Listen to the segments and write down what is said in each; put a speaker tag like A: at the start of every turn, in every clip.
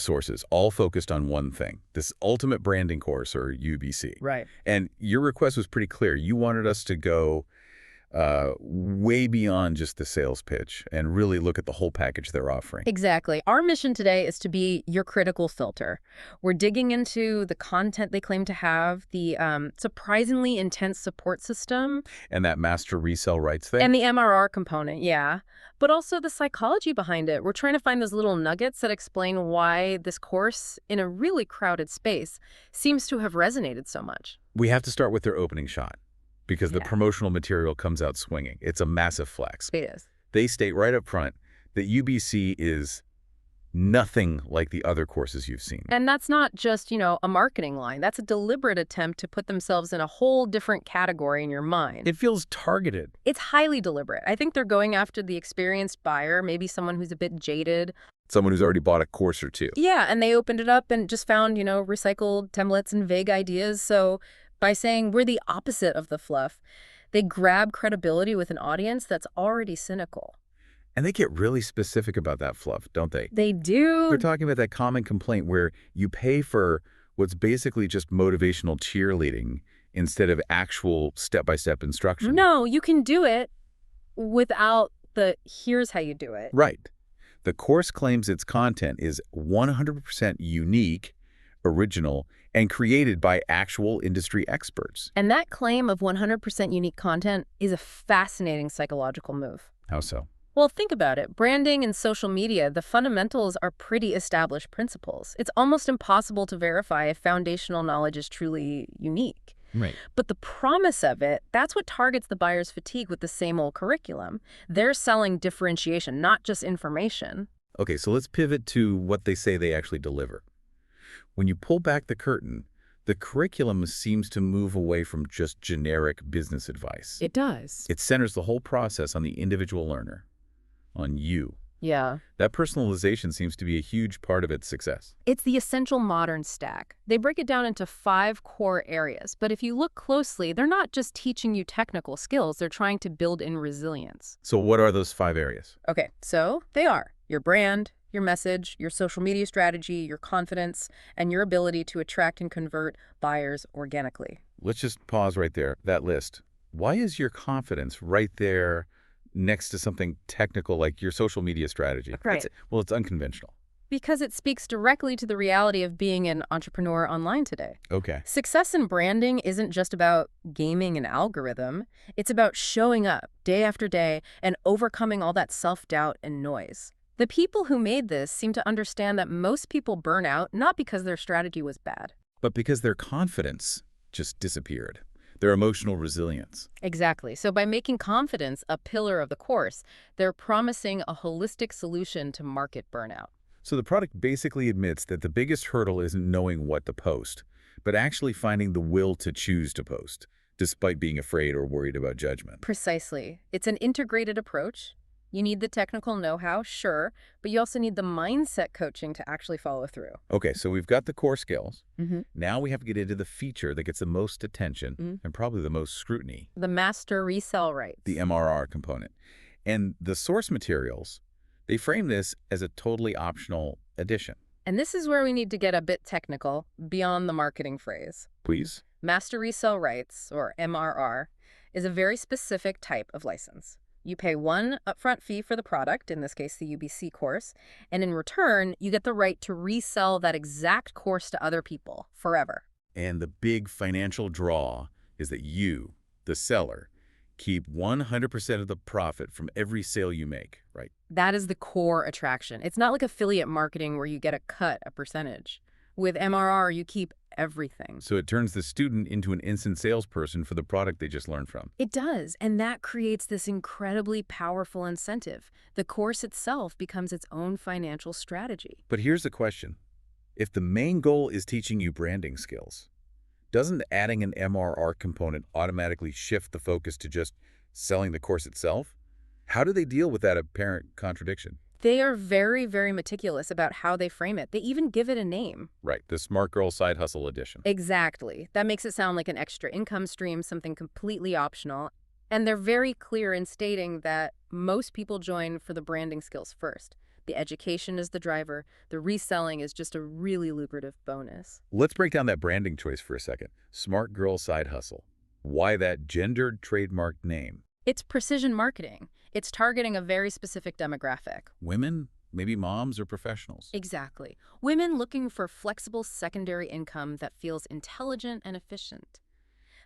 A: sources, all focused on one thing, this ultimate branding course, or UBC.
B: Right.
A: And your request was pretty clear. You wanted us to go way beyond just the sales pitch and really look at the whole package they're offering.
B: Exactly. Our mission today is to be your critical filter. We're digging into the content they claim to have, the surprisingly intense support system.
A: And that master resell rights thing?
B: And the MRR component, yeah. But also the psychology behind it. We're trying to find those little nuggets that explain why this course, in a really crowded space, seems to have resonated so much.
A: We have to start with their opening shot, because the
B: Yeah.
A: promotional material comes out swinging. It's a massive flex.
B: It is.
A: They state right up front that UBC is nothing like the other courses you've seen.
B: And that's not just, a marketing line. That's a deliberate attempt to put themselves in a whole different category in your mind.
A: It feels targeted.
B: It's highly deliberate. I think they're going after the experienced buyer, maybe someone who's a bit jaded.
A: Someone who's already bought a course or two.
B: Yeah, and they opened it up and just found, recycled templates and vague ideas. So by saying we're the opposite of the fluff, they grab credibility with an audience that's already cynical.
A: And they get really specific about that fluff, don't they?
B: They do.
A: They're talking about that common complaint where you pay for what's basically just motivational cheerleading instead of actual step-by-step instruction.
B: No, you can do it without the here's how you do it.
A: Right. The course claims its content is 100% unique, original, and created by actual industry experts.
B: And that claim of 100% unique content is a fascinating psychological move.
A: How so?
B: Well, think about it. Branding and social media, the fundamentals are pretty established principles. It's almost impossible to verify if foundational knowledge is truly unique.
A: Right.
B: But the promise of it, that's what targets the buyer's fatigue with the same old curriculum. They're selling differentiation, not just information.
A: Okay, so let's pivot to what they say they actually deliver. When you pull back the curtain, the curriculum seems to move away from just generic business advice.
B: It does.
A: It centers the whole process on the individual learner, on you.
B: Yeah.
A: That personalization seems to be a huge part of its success.
B: It's the essential modern stack. They break it down into 5 core areas, but if you look closely, they're not just teaching you technical skills, they're trying to build in resilience.
A: So what are those 5 areas?
B: Okay, so they are your brand, your message, your social media strategy, your confidence, and your ability to attract and convert buyers organically.
A: Let's just pause right there, that list. Why is your confidence right there next to something technical like your social media strategy?
B: Right.
A: Well, it's unconventional.
B: Because it speaks directly to the reality of being an entrepreneur online today.
A: Okay.
B: Success in branding isn't just about gaming an algorithm. It's about showing up day after day and overcoming all that self-doubt and noise. The people who made this seem to understand that most people burn out not because their strategy was bad.
A: But because their confidence just disappeared. Their emotional resilience.
B: Exactly. So by making confidence a pillar of the course, they're promising a holistic solution to market burnout.
A: So the product basically admits that the biggest hurdle isn't knowing what to post, but actually finding the will to choose to post, despite being afraid or worried about judgment.
B: Precisely. It's an integrated approach. You need the technical know-how, sure, but you also need the mindset coaching to actually follow through.
A: Okay, so we've got the core skills.
B: Mm-hmm.
A: Now we have to get into the feature that gets the most attention and probably the most scrutiny,
B: The master resell rights.
A: the MRR component. And the source materials, they frame this as a totally optional addition.
B: And this is where we need to get a bit technical, beyond the marketing phrase.
A: Please?
B: Master resell rights, or MRR, is a very specific type of license. You pay one upfront fee for the product, in this case the UBC course, and in return, you get the right to resell that exact course to other people forever.
A: And the big financial draw is that you, the seller, keep 100% of the profit from every sale you make, right?
B: That is the core attraction. It's not like affiliate marketing where you get a cut, a percentage. With MRR, you keep everything.
A: So it turns the student into an instant salesperson for the product they just learned from.
B: It does, and that creates this incredibly powerful incentive. The course itself becomes its own financial strategy.
A: But here's the question. If the main goal is teaching you branding skills, doesn't adding an MRR component automatically shift the focus to just selling the course itself? How do they deal with that apparent contradiction?
B: They are very, very meticulous about how they frame it. They even give it a name.
A: Right, the Smart Girl Side Hustle Edition.
B: Exactly. That makes it sound like an extra income stream, something completely optional. And they're very clear in stating that most people join for the branding skills first. The education is the driver. The reselling is just a really lucrative bonus.
A: Let's break down that branding choice for a second. Smart Girl Side Hustle. Why that gendered trademarked name?
B: It's precision marketing. It's targeting a very specific demographic.
A: Women? Maybe moms or professionals?
B: Exactly. Women looking for flexible secondary income that feels intelligent and efficient.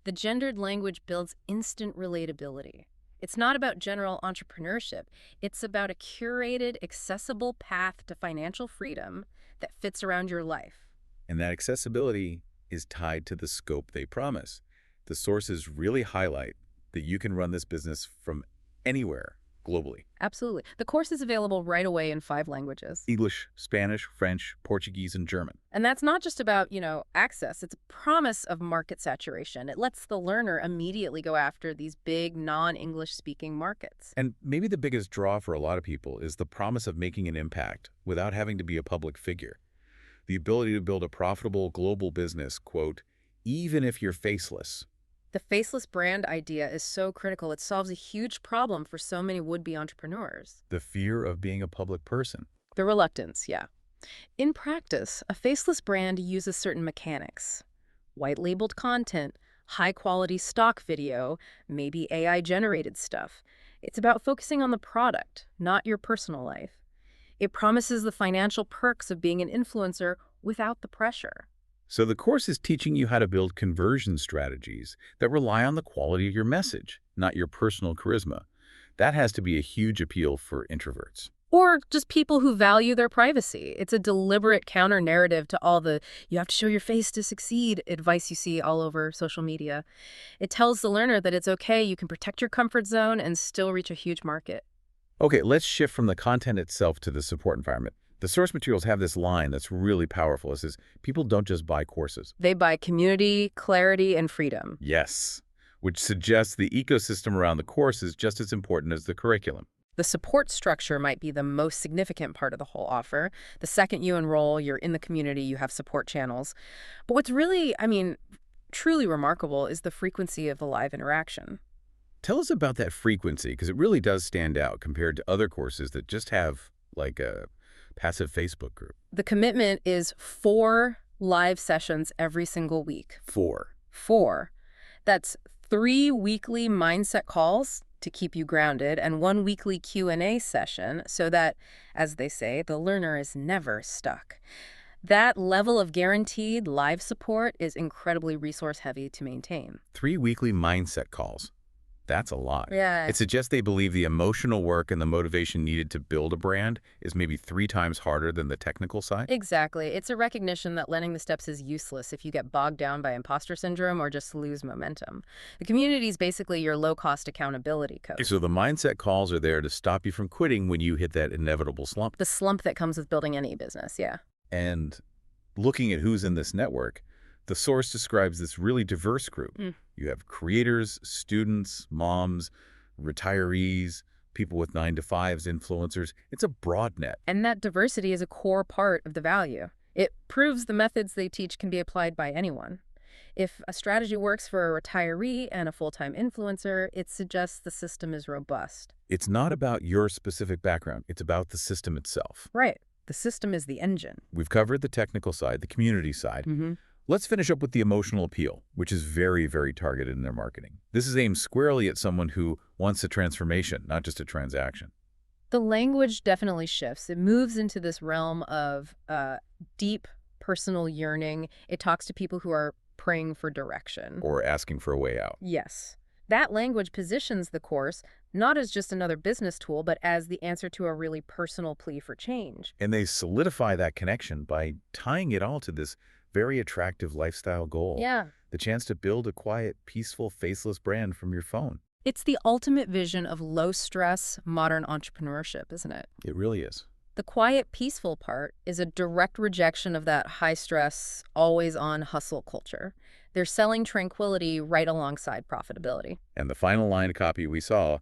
B: The gendered language builds instant relatability. It's not about general entrepreneurship. It's about a curated, accessible path to financial freedom that fits around your life.
A: And that accessibility is tied to the scope they promise. The sources really highlight that you can run this business from anywhere globally.
B: Absolutely. The course is available right away in 5 languages.
A: English, Spanish, French, Portuguese, and German.
B: And that's not just about, access. It's a promise of market saturation. It lets the learner immediately go after these big non-English speaking markets.
A: And maybe the biggest draw for a lot of people is the promise of making an impact without having to be a public figure. The ability to build a profitable global business, quote, even if you're faceless.
B: The faceless brand idea is so critical. It solves a huge problem for so many would-be entrepreneurs.
A: The fear of being a public person.
B: The reluctance, yeah. In practice, a faceless brand uses certain mechanics. White-labeled content, high-quality stock video, maybe AI-generated stuff. It's about focusing on the product, not your personal life. It promises the financial perks of being an influencer without the pressure.
A: So the course is teaching you how to build conversion strategies that rely on the quality of your message, not your personal charisma. That has to be a huge appeal for introverts.
B: Or just people who value their privacy. It's a deliberate counter-narrative to all the "you have to show your face to succeed" advice you see all over social media. It tells the learner that it's okay, you can protect your comfort zone and still reach a huge market.
A: Okay, let's shift from the content itself to the support environment. The source materials have this line that's really powerful. It says, people don't just buy courses.
B: They buy community, clarity, and freedom.
A: Yes, which suggests the ecosystem around the course is just as important as the curriculum.
B: The support structure might be the most significant part of the whole offer. The second you enroll, you're in the community, you have support channels. But what's really, truly remarkable is the frequency of the live interaction.
A: Tell us about that frequency, because it really does stand out compared to other courses that just have, like, a passive Facebook group.
B: The commitment is 4 live sessions every single week.
A: 4.
B: 4. That's 3 weekly mindset calls to keep you grounded and 1 weekly Q&A session so that, as they say, the learner is never stuck. That level of guaranteed live support is incredibly resource-heavy to maintain.
A: 3 weekly mindset calls. That's a lot.
B: Yeah.
A: It suggests they believe the emotional work and the motivation needed to build a brand is maybe 3 times harder than the technical side.
B: Exactly. It's a recognition that learning the steps is useless if you get bogged down by imposter syndrome or just lose momentum. The community is basically your low-cost accountability coach.
A: So the mindset calls are there to stop you from quitting when you hit that inevitable slump.
B: The slump that comes with building any business, yeah.
A: And looking at who's in this network, the source describes this really diverse group. You have creators, students, moms, retirees, people with 9-to-5s, influencers. It's a broad net.
B: And that diversity is a core part of the value. It proves the methods they teach can be applied by anyone. If a strategy works for a retiree and a full-time influencer, it suggests the system is robust.
A: It's not about your specific background. It's about the system itself.
B: Right. The system is the engine.
A: We've covered the technical side, the community side. Let's finish up with the emotional appeal, which is very, very targeted in their marketing. This is aimed squarely at someone who wants a transformation, not just a transaction.
B: The language definitely shifts. It moves into this realm of deep personal yearning. It talks to people who are praying for direction.
A: Or asking for a way out.
B: Yes. That language positions the course not as just another business tool, but as the answer to a really personal plea for change.
A: And they solidify that connection by tying it all to this very attractive lifestyle goal.
B: Yeah.
A: The chance to build a quiet, peaceful, faceless brand from your phone.
B: It's the ultimate vision of low-stress, modern entrepreneurship, isn't it?
A: It really is.
B: The quiet, peaceful part is a direct rejection of that high-stress, always-on hustle culture. They're selling tranquility right alongside profitability.
A: And the final line of copy we saw,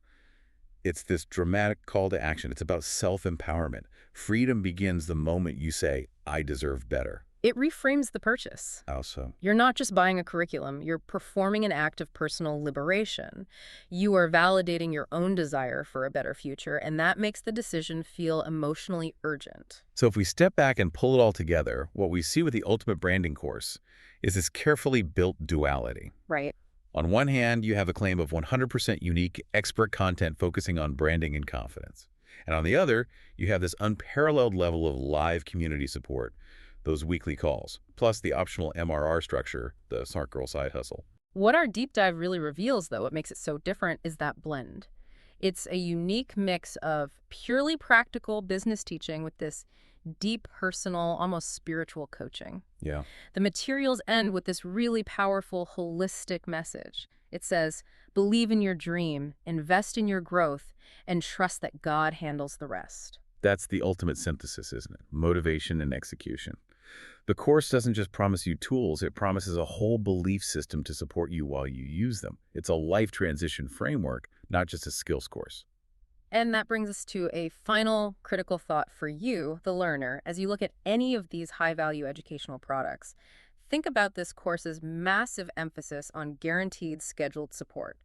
A: it's this dramatic call to action. It's about self-empowerment. Freedom begins the moment you say, I deserve better.
B: It reframes the purchase.
A: How so?
B: You're not just buying a curriculum, you're performing an act of personal liberation. You are validating your own desire for a better future, and that makes the decision feel emotionally urgent.
A: So if we step back and pull it all together, what we see with the Ultimate Branding course is this carefully built duality.
B: Right.
A: On one hand, you have a claim of 100% unique, expert content focusing on branding and confidence. And on the other, you have this unparalleled level of live community support, those weekly calls, plus the optional MRR structure, the Smart Girl side hustle.
B: What our deep dive really reveals, though, what makes it so different, is that blend. It's a unique mix of purely practical business teaching with this deep, personal, almost spiritual coaching.
A: Yeah.
B: The materials end with this really powerful, holistic message. It says, believe in your dream, invest in your growth, and trust that God handles the rest.
A: That's the ultimate synthesis, isn't it? Motivation and execution. The course doesn't just promise you tools, it promises a whole belief system to support you while you use them. It's a life transition framework, not just a skills course.
B: And that brings us to a final critical thought for you, the learner, as you look at any of these high-value educational products. Think about this course's massive emphasis on guaranteed scheduled support,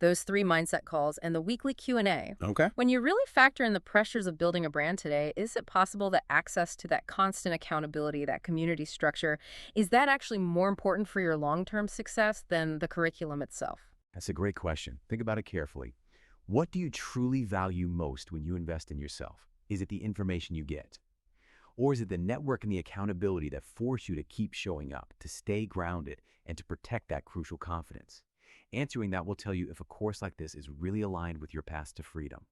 B: those 3 mindset calls, and the weekly Q&A.
A: Okay.
B: When you really factor in the pressures of building a brand today, is it possible that access to that constant accountability, that community structure, is that actually more important for your long-term success than the curriculum itself?
C: That's a great question. Think about it carefully. What do you truly value most when you invest in yourself? Is it the information you get? Or is it the network and the accountability that force you to keep showing up, to stay grounded, and to protect that crucial confidence? Answering that will tell you if a course like this is really aligned with your path to freedom.